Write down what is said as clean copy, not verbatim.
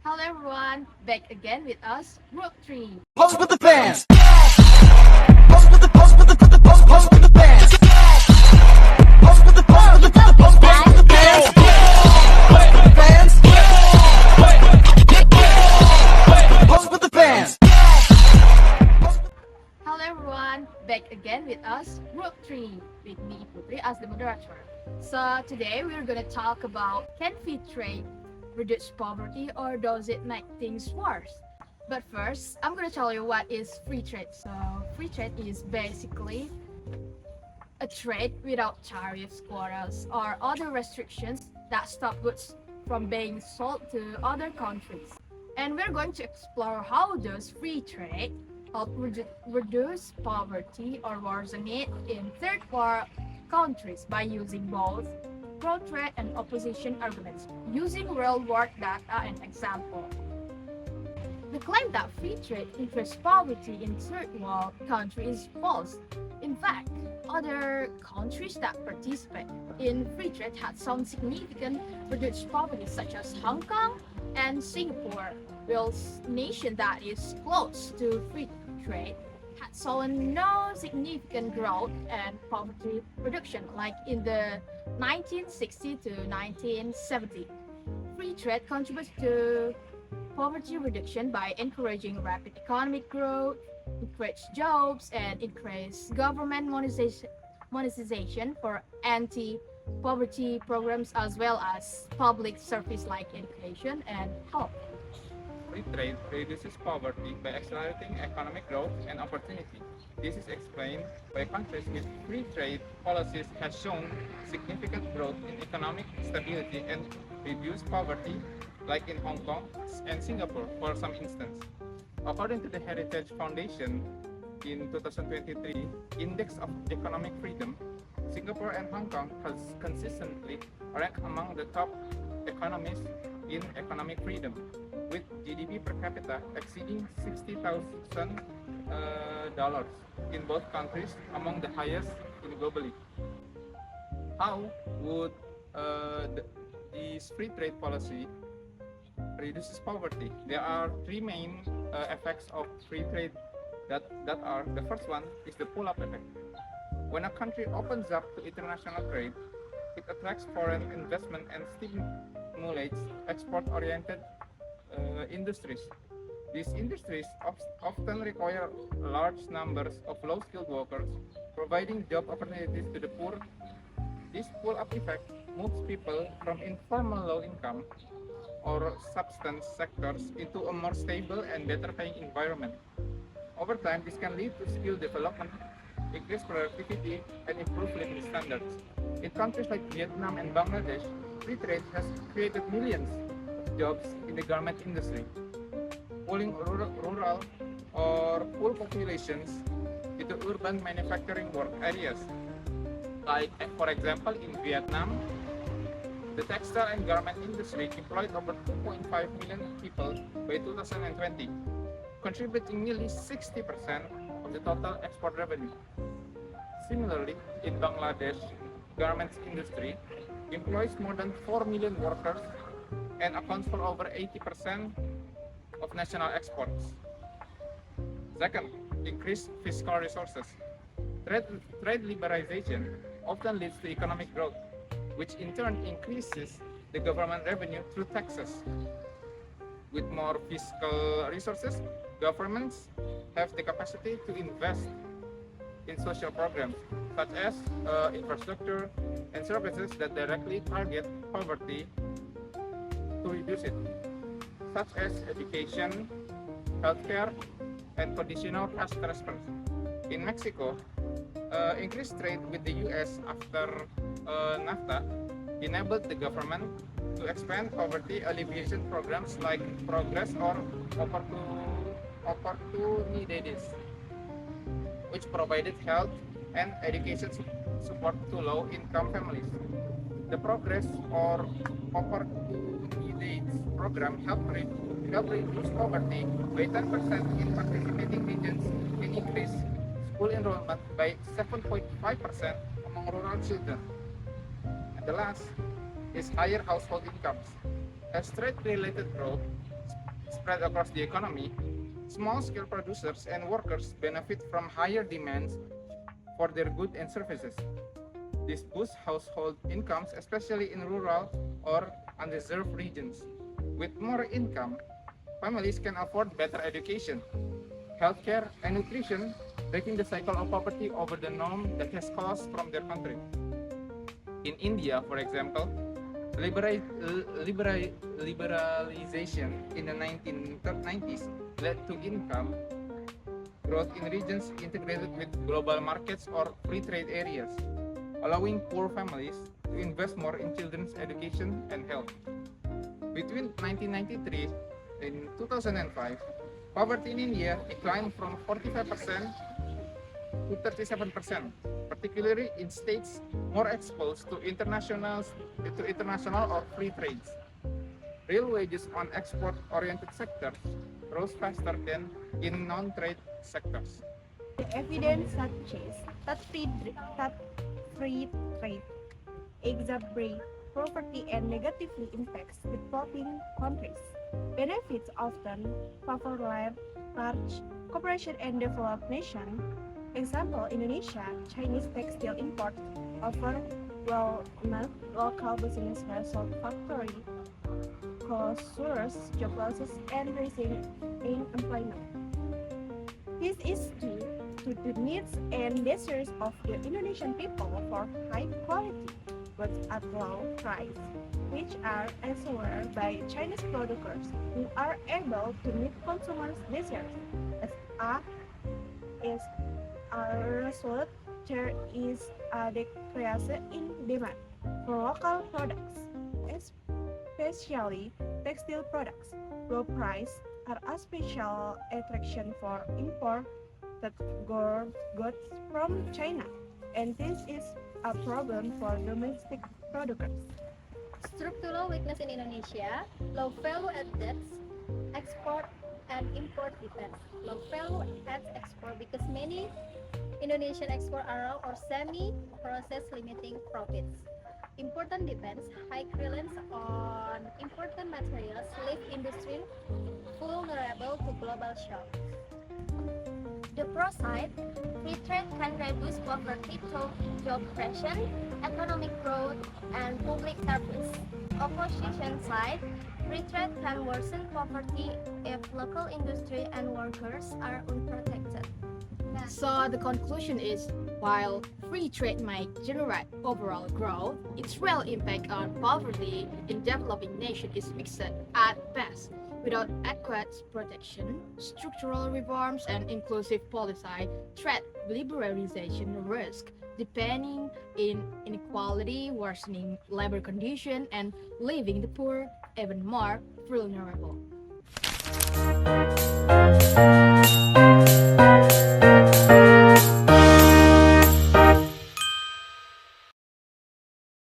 Hello everyone, back again with us, Group 3. Pose with the fans. Pose with the pose with the pose with the pose pose with the fans. Pose with the pose with the pose pose pose with the fans. Pose with the fans. Pose with the fans. Hello everyone, back again with us, Group 3, with me, Putri, as the moderator. So today we're gonna talk about, can free trade reduce poverty or does it make things worse? But first, I'm gonna tell you what is free trade. So free trade is basically a trade without tariffs, quotas, or other restrictions that stop goods from being sold to other countries. And we're going to explore how does free trade help reduce poverty or worsen it in third world countries by using both pro-trade and opposition arguments, using real-world data and example. The claim that free trade increases poverty in third world countries is false. In fact, other countries that participate in free trade had some significant reduced poverty, such as Hong Kong and Singapore, while nation that is close to free trade had shown no significant growth and poverty reduction, like in the 1960 to 1970. Free trade contributes to poverty reduction by encouraging rapid economic growth, increase jobs, and increase government monetization for anti-poverty programs as well as public service like education and health. Free trade reduces poverty by accelerating economic growth and opportunity. This is explained by countries with free trade policies has shown significant growth in economic stability and reduced poverty, like in Hong Kong and Singapore for some instance. According to the Heritage Foundation, in 2023 Index of Economic Freedom, Singapore and Hong Kong has consistently ranked among the top economies in economic freedom, with GDP per capita exceeding $60,000 in both countries, among the highest globally. How would this free trade policy reduces poverty? There are three main effects of free trade that are, the first one is the pull-up effect. When a country opens up to international trade, it attracts foreign investment and stimulates export-oriented industries. These industries often require large numbers of low-skilled workers, providing job opportunities to the poor. This pull-up effect moves people from informal low-income or substance sectors into a more stable and better-paying environment. Over time, this can lead to skill development, increased productivity, and improved living standards. In countries like Vietnam and Bangladesh, free trade has created millions of jobs in the garment industry, pulling rural or poor populations into urban manufacturing work areas. Like, for example, in Vietnam, the textile and garment industry employed over 2.5 million people by 2020, contributing nearly 60% of the total export revenue. Similarly, in Bangladesh, garments industry employs more than 4 million workers and accounts for over 80% of national exports. Second, increased fiscal resources. Trade liberalization often leads to economic growth, which in turn increases the government revenue through taxes. With more fiscal resources, governments have the capacity to invest in social programs such as infrastructure and services that directly target poverty to reduce it, such as education, healthcare, and conditional cash transfers. In Mexico, increased trade with the US after NAFTA enabled the government to expand poverty alleviation programs like Progress or Oportunidades, which provided health and education support to low-income families. The Progress or Oportunidades program helped reduce poverty by 10% in participating regions and increase school enrollment by 7.5% among rural children. And the last is higher household incomes. As trade-related growth spread across the economy, small-scale producers and workers benefit from higher demands for their goods and services. This boosts household incomes, especially in rural or undeserved regions. With more income, families can afford better education, healthcare, and nutrition, breaking the cycle of poverty over the norm that has caused from their country. In India, for example, liberalization in the 1990s led to income growth in regions integrated with global markets or free trade areas, allowing poor families to invest more in children's education and health. Between 1993 and 2005, poverty in India declined from 45% to 37%, particularly in states more exposed to international or free trades. Real wages on export-oriented sectors rose faster than in non-trade sectors. The evidence suggests that free trade exacerbates poverty and negatively impacts developing countries. Benefits often favor large cooperation and developed nations. Example, Indonesia, Chinese textile imports overwhelmed local businesses, sold factory closures, job losses, and rising unemployment. This is due to the needs and desires of the Indonesian people for high quality goods at low price, which are assured by Chinese producers who are able to meet consumers' desires. As a result, there is a decrease in demand for local products, especially textile products. Low price are a special attraction for imported goods from China, and this is a problem for domestic producers. Structural weakness in Indonesia, low value added export and import depends. Low value added export because many Indonesian export are raw or semi-processed, limiting profits. Important depends, high reliance on imported materials leave industry vulnerable to global shocks. The pro side, free trade can reduce poverty through job creation, economic growth, and public service. Opposition side, free trade can worsen poverty if local industry and workers are unprotected. So the conclusion is, while free trade might generate overall growth, its real impact on poverty in developing nations is mixed at best. Without adequate protection, structural reforms, and inclusive policy, trade liberalization risk deepening in inequality, worsening labor conditions, and leaving the poor even more vulnerable.